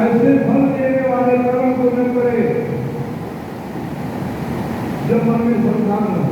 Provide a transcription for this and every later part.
ऐसे फल देने वाले कर्म को न करे जब मन में श्रद्धा न हो।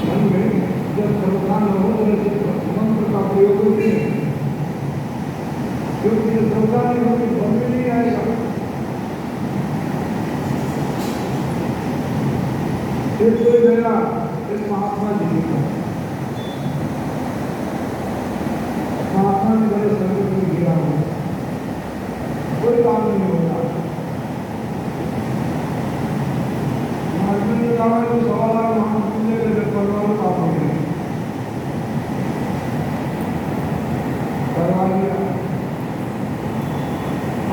मन में जब श्रद्धा न हो तो मंत्र का प्रयोग होते हैं, क्योंकि श्रद्धा नहीं होगी फल में नहीं आएगा। एक कोई गया एक महात्मा जी का, महात्मा जी बड़े संकट में घिरा हुआ, कोई काम नहीं होता। महात्मा जी का तो सवाल महात्मा के परिवार काम हो गए, करवा लिया,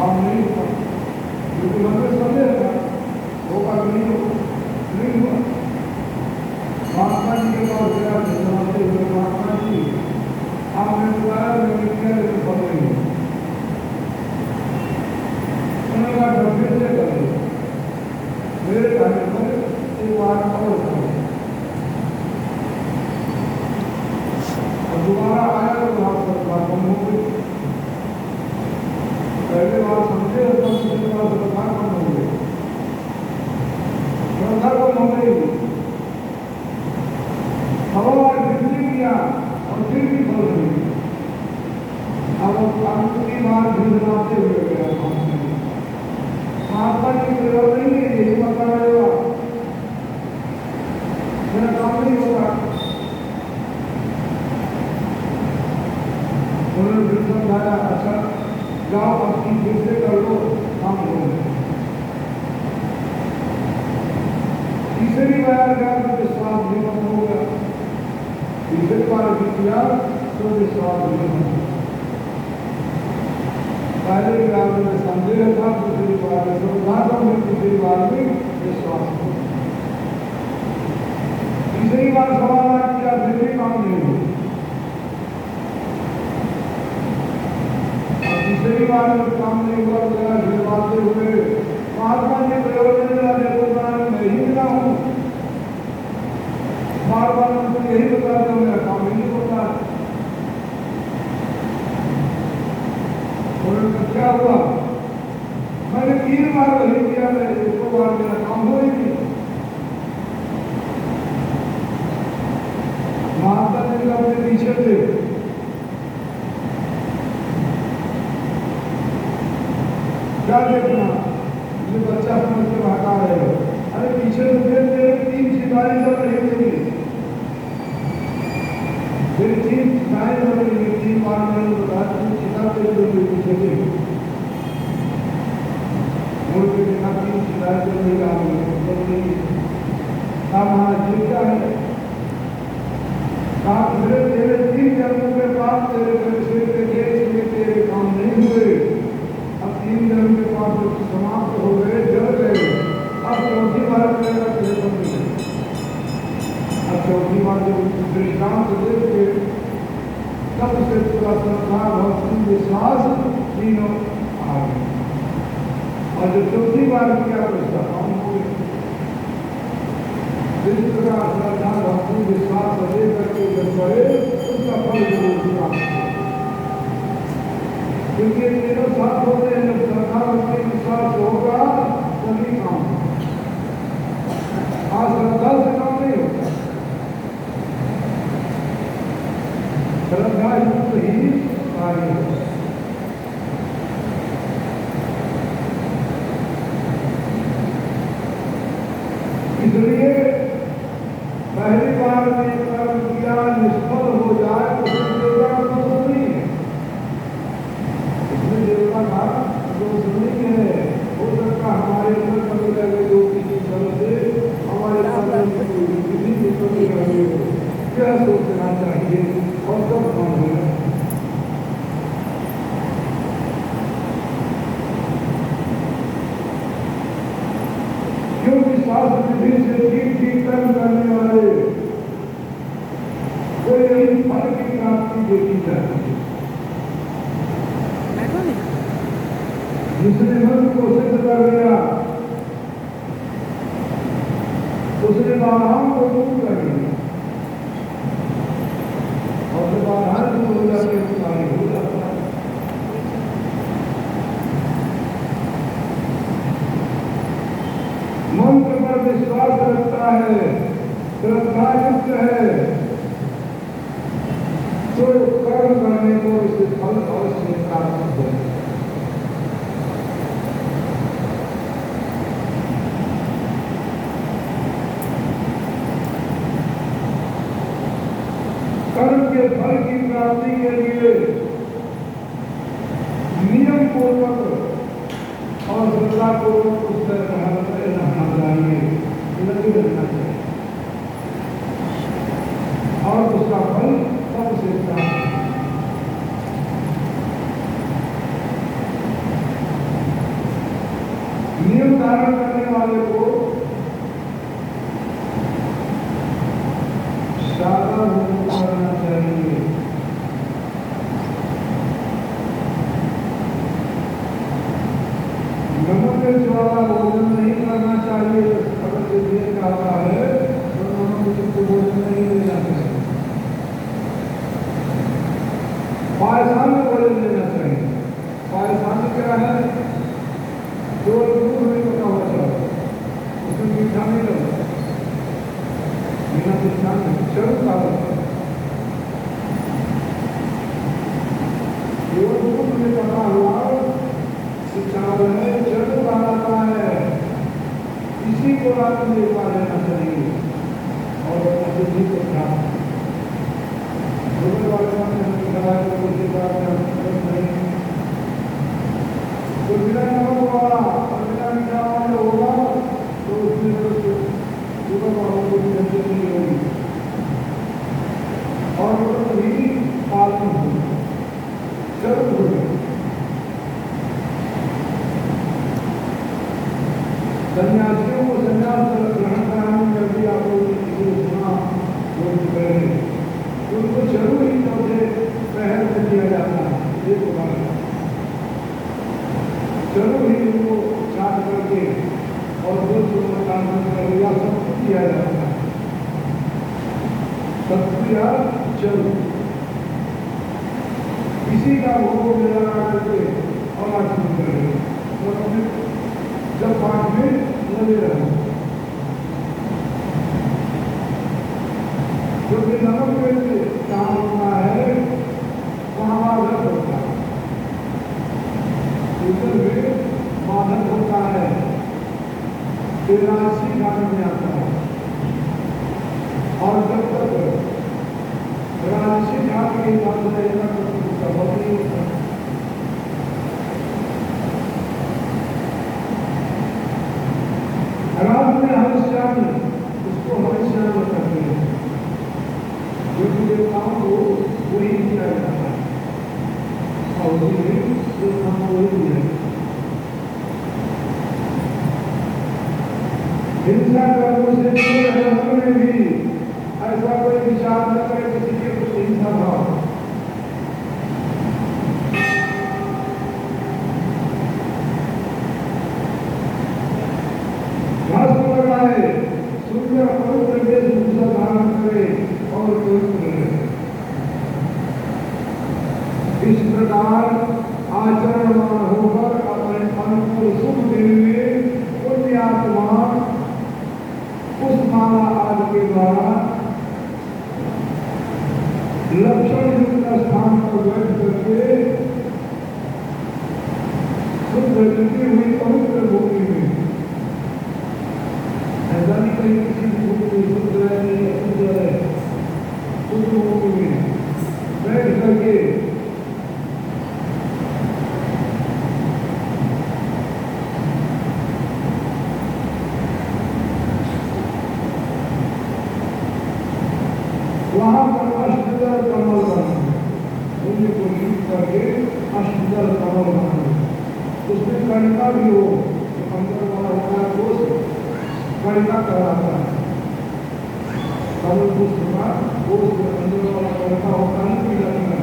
अब नहीं हुआ, क्योंकि मन में संदेह था होगा नहीं होगा, नहीं हुआ। महात्मा जी के पास गया, समाते हुए महात्मा जी आपने बुलाया, मैंने किया लेकिन फल नहीं हुआ। उन्होंने कहा डब्बे से करो, मेरे कहने पर एक बार और करो। और दोबारा आया तो वहां पर बात कम हो गई। पहले बार समझे और दूसरी बार श्रद्धा कम हो गई, श्रद्धा कम हो गई। भगवान फिर किया और फिर भी फल नहीं। अब अंतिम बार भिजवाते हुए गया महात्मा जी प्रयोग नहीं है, यही पता रहेगा मेरा काम नहीं होगा। उन्होंने फिर समझाया, अच्छा जाओ अपनी फिर से कर लो, काम हो गए। तीसरी बार गया तो विश्वास भी कम हो गया, तीसरी बार भी किया तो विश्वास भी कम हो गया। पहले बार में संदेह था, दूसरी बार में श्रद्धा था, तीसरी बार में विश्वास हो। तीसरी बार सवाल किया फिर भी काम नहीं हुआ। तीसरी बार में काम नहीं हुआ, भिजवाते हुए महात्मा जी प्रयोग मैं ही मिला हूँ, बार बार उनको यही बताते मेरा काम ही नहीं होता। क्या हुआ, मैंने 3 बार वही किया, मैं 1 बार मेरा काम हो ही नहीं। महात्मा जी अपने पीछे थे, क्या देखना मुझे बच्चा समझ के भागा रहे हो, अरे पीछे रुके थे, 3 चितारी चल रही थी, फिर 3 चिताएं चल रही थी। 3 बार मैंने बताया 3 चिता के पीछे थे, मुड़ के देखा 3 चिताएं चल रही आ गई। हमारा जीव क्या है, तेरे 3 जन्मों के बाद तेरे शरीर के देश में तेरे काम नहीं हुए, अब 3 जन्म के बाद समाप्त हो गए, जल गए, अब 4थी बार करेगा तेरे बंद। अब 4थी बार जब दृष्टांत देख के तब से पूरा श्रद्धा भक्ति विश्वास तीनों आ गए, और जब 4थी बार किया तो इसका काम हो गया। जिस प्रकार श्रद्धा भक्ति विश्वास दे करके जब करे उसका फल जरूर प्राप्त हो, क्योंकि तीनों साथ होते हैं। जब श्रद्धा भक्ति विश्वास होगा तभी काम होगा, आज श्रद्धा से काम नहीं होता, श्रद्धा युक्त ही कार्य होता। इसलिए पहली बार में कर्म किया निष्फल हो जाए तो देवता का दोष नहीं है, इसमें देवता का दोष नहीं है। हो सकता हमारे अंदर कभी लगे जो किसी तरह से हमारे क्या सोचना चाहिए और कब काम होगा। क्योंकि शास्त्र विधि से ठीक कर्म करने वाले को यही फल की प्राप्ति देखी जाती है। जिसने मन को सिद्ध कर लिया उसने बाधाओं को दूर कर लिया, और जब बाधाएं दूर हो जाती है तो कार्य हो जाता है। है, श्रद्धायुक्त है, तो कर्म करने को इसे फल अवश्य प्राप्त हो। कर्म के फल की प्राप्ति के लिए नियम पूर्वक और श्रद्धा पूर्वक उससे रहना चाहिए, लगी रहना चाहिए, और उसका फल सबसे प्राप्त। नियम धारण करने वाले को सादा भोजन करना चाहिए। नमक वाला भोजन नहीं करना चाहिए। अगर से देर आता है तो नमक युक्त भोजन नहीं लेना चाहिए। पायसान भोजन लेना चाहिए। पायसान क्या है? जो दूध में पका हुआ चावल, उसमें मीठा नहीं लगता, बिना मीठा नहीं, चरम चावल। जो दूध में पका हुआ चावल है, चरम बनाता है, इसी को रात में लेवा लेना चाहिए और अशुद्धि को प्राप्त। तो बिना नमक वाला और बिना मीठा वाला होगा तो उसमें शुगर वालों को भी दिक्कत नहीं होगी और भी पालन होगा, चरम होगा। सन्यासियों को संन्यास ग्रहण कराने में भी आपको किसी सुना पहले उनको जरूर ही चौथे पहल में दिया जाता है। ये तो बात जरूर ही उनको चाट करके और दूसरों काम कर सब कुछ किया जाता है। सत्क्रिया जरूर इसी का भोग लगा करके और आचरण करेंगे तो अपने जब पाठ में लगे रहे। क्योंकि नमक में काम होता है वहाँ बाधक होता है, उधर में बाधक होता है, राशि काम में आता है। और जब तक राशि काम की बात रहेगा तो उसका बहुत नहीं होता। रात में हरिश्याम उसको हरिश्याम करते हैं, क्योंकि देवताओं को वही किया जाता है और जो काम वही है। हिंसा कर्मों से दूर रहने में भी ऐसा कोई विचार न करे किसी के कुछ हिंसा भाव। भस्म लगाए, सुंदर पवित्र वेशभूषा धारण करे और पवित्र रहे। इस प्रकार आचरणवान होकर अपने अनुकूल शुभ दिन में पुण्यात्मा पुष्पमाला आदि के द्वारा लक्षण युक्त स्थान पर बैठ करके शुद्ध जुटी हुई पवित्र भूमि में, ऐसा नहीं कहीं किसी भूमि में शुद्ध रहे अशुद्ध रहे, शुद्ध भूमि में बैठ करके वहां पर अष्टदल कमल बनाना, भूमि को लीप करके अष्टदल कमल बनाना, उसमें कणिका भी हो, अंदर वाला होता है कोष कणिका कहलाता है। कमल पुष्प का कोष अंदर वाला कणिका होता है, पीला पीला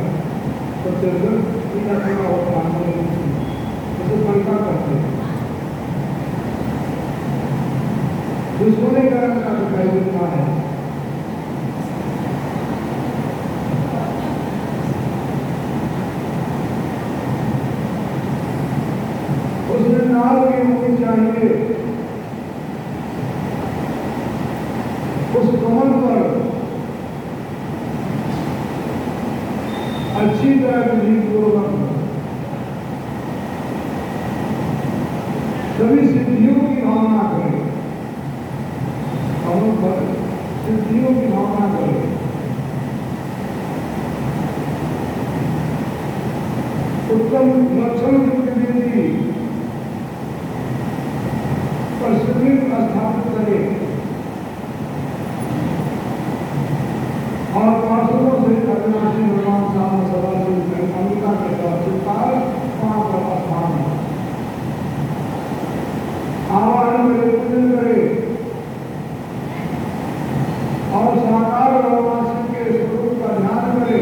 सबसे अंदर पीला पीला होता है, उसे कणिका कहते हैं। दुश्मनी करने का दिखाई देता है। उसमें नाल भी होनी चाहिए और पार्षदों से अविनाशी भगवान साम सदा शिव अंबिका के साथ चित्तार वहां पर स्थान आवाहन करे, पूजन करे और साकार भगवान शिव के स्वरूप का ध्यान करे।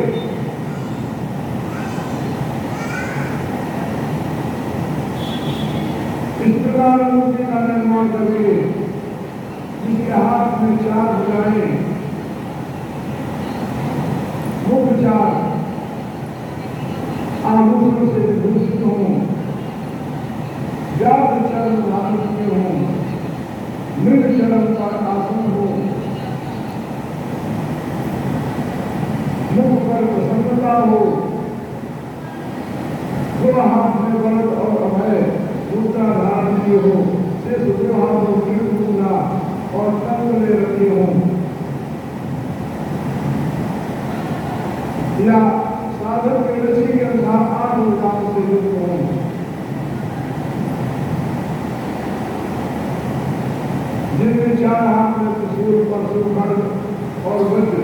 इस प्रकार मूर्ति का निर्माण करके जिसके हाथ में 4 भुजाएं, मुख 4 आभूषणों से विभूषित हों, व्याप्त चरण धारण किए हों, मृग चरण पर आसन हो, मुख पर प्रसन्नता हो, दो हाथ में वरद और अभय मुद्रा धारण किए हो, से दो हाथों की मुद्रा और तंग ले रखे हों, या साधक के ऋषि के अनुसार 8 मुद्राओं से युक्त हों, जिनमें 4 हाथ में त्रिशूल, परशु, खड्ग और वज्र,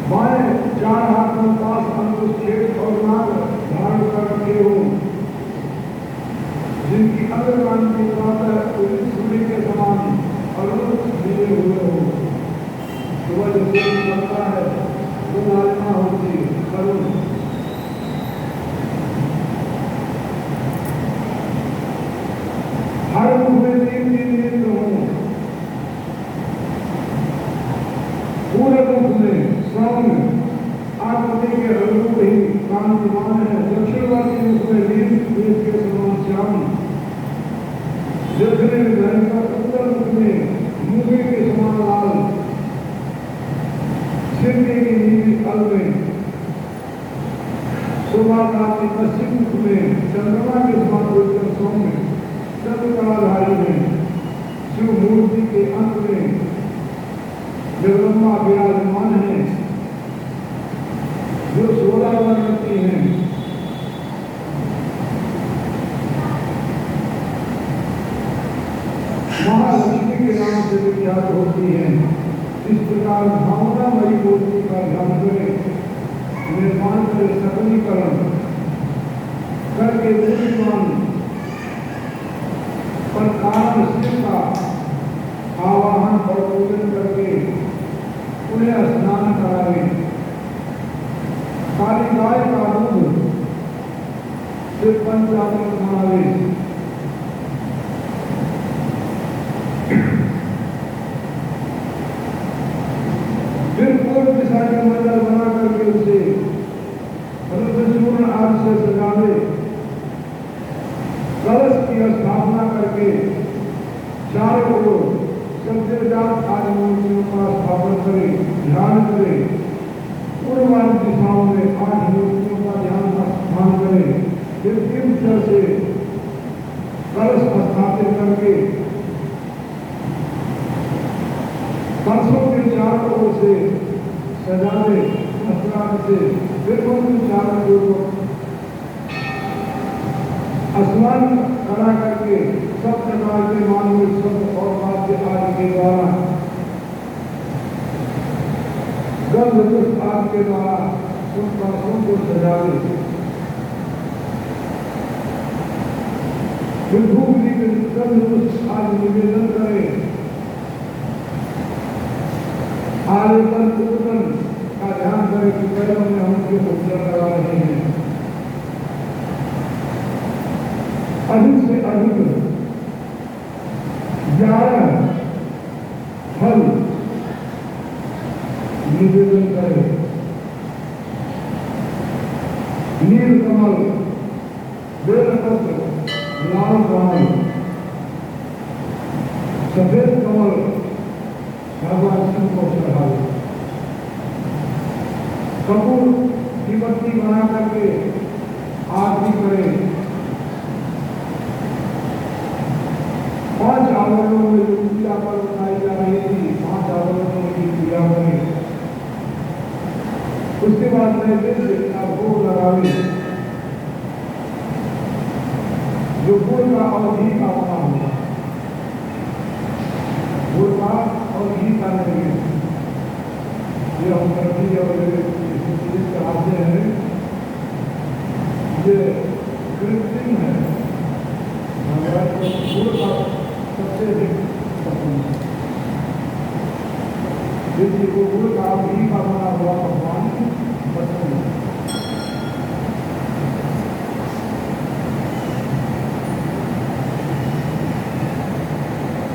बाएं 4 हाथ में पास, अंकुश, खेत और नाग धारण कर रखे हों, जिनकी अग्रकांड की प्रातः सूर्य के समान अरुण नीले हुए हो। सुबह जब सूर्य निकलता है तो लालिमा होती अरुण। हर मुख में 3 नेत्र हों, पूरे मुख में सौम्य आकृति के रंगों ही कांतिमान है। दक्षिणवर्ती मुख में नील देश के समान श्याम, देखने में भयंकर, उत्तर मुख में मूंगे के समान लाल, सिरके की नीली फल में शोभा काली, पश्चिम मुख में चंद्रमा के समान उज्जवल सौम्य, चंद्रकलाधारी में शिव मूर्ति के अंत में जगदम्बा विराजमान है, जो 16 वर्ण की हैं। महालक्ष्मी के नाम से विख्यात होती है। इस प्रकार भावनामयी मूर्ति का ध्यान करें, निर्माण करे, सकलीकरण करके मूर्तिमान पर कारण शिव का आवाहन और पूजन करके उन्हें स्नान करावे। काली गाय का दूध से पंचामृत बनावे, फिर पूर्व दिशा के मंडल बना करके उसे रुद्रचूर्ण आदि से सजावे। कलश की स्थापना करके चारों ओर सत्यजात आदि मूर्तियों का स्थापन करे, ध्यान करे। पूर्वादि दिशाओं में 8 मूर्तियों का ध्यान स्थान करे। फिर तीर्थ से कलश स्थापित करके कलशों के चारों ओर से सजावे अस्त्रान से। फिर उनके चारों ओर स्नान करा करके सब प्रकार के मानवीय शब्द और वाद्य आदि के द्वारा, गंध पुष्प आदि के द्वारा उन कलशों को सजावे। फिर धूप दीप गंध पुष्प आदि निवेदन करे। आलेपन पूजन का ध्यान करें कि पैरों में हम उनके पूजन करा रहे हैं। अधिक से अधिक 11 फल निवेदन करें। नील कमल, बेलपत्र, लाल कमल, सफेद कमल भगवान शिव को चढ़ावे। कपूर की बत्ती बना करके आरती करें। 5 आवरणों में जो पूजा पर बनाई जा रही थी, 5 आवरणों की पूजा करें। उसके बाद नैवेद्य का भोग लगावे, जो गुड़ का और घी का बना हुआ, गुड़ का और घी का नैवेद्य। ये हम करती और चीज कराते हैं, ये कृत्रिम है। भगवान को गुड़ का सबसे अधिक पसंद है, जिसकी को गुड़ का घी का बना हुआ भगवान पसंद है।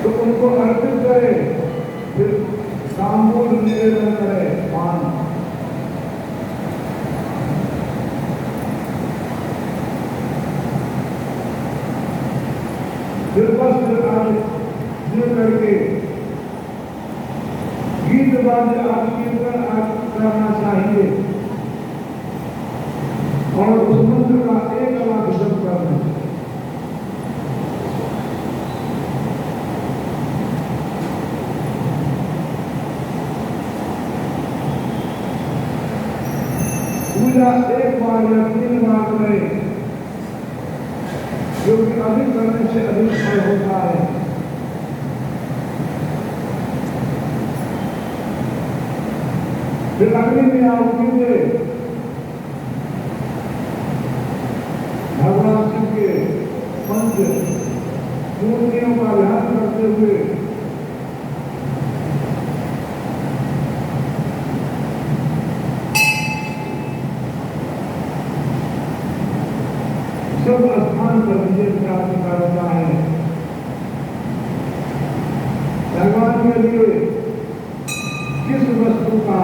तो उनको अर्पित करे, फिर तांबूल निवेदन करे, पान। फिर वस्त्र आदि दे करके गीत वाद्य आदि कीर्तन करना चाहिए और उस मंत्र का 1 लाख जप करना चाहिए। पूजा 1 बार या 3 बार करें, क्योंकि अधिक करने से अधिक फल होता है। फिर अग्नि में आहुति दे, भगवान शिव के पंच मूर्तियों का ध्यान करते हुए सब स्थान पर विजय प्राप्त करता है। भगवान के लिए किस वस्तु का